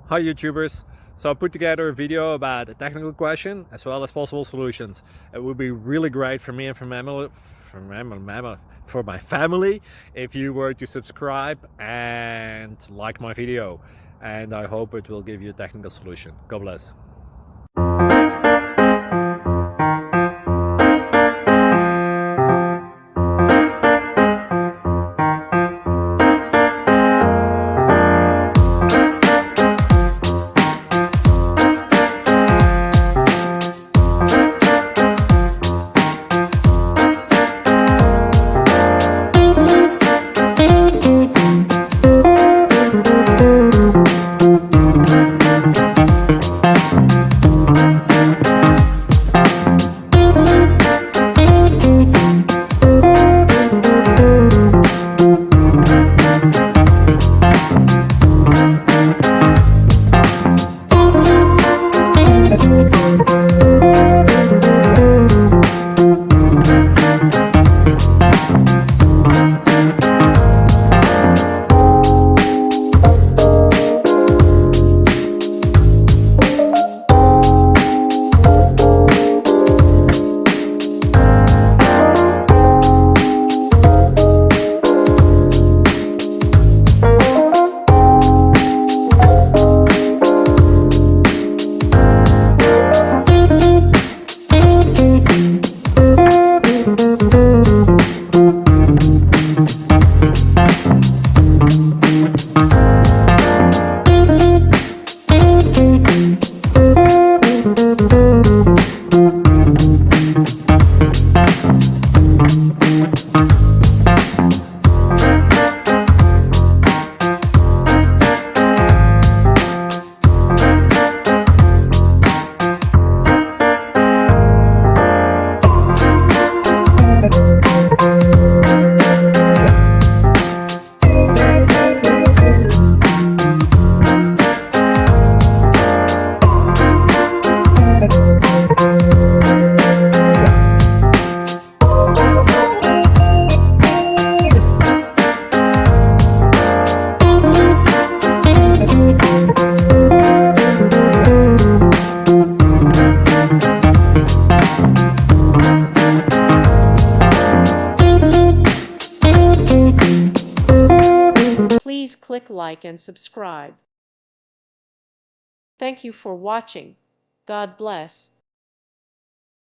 Hi YouTubers! So I put together a video about a technical question as well as possible solutions. It would be really great for me and for my family if you were to subscribe and like my video. And I hope it will give you a technical solution. God bless. Please click like and subscribe. Thank you for watching. God bless.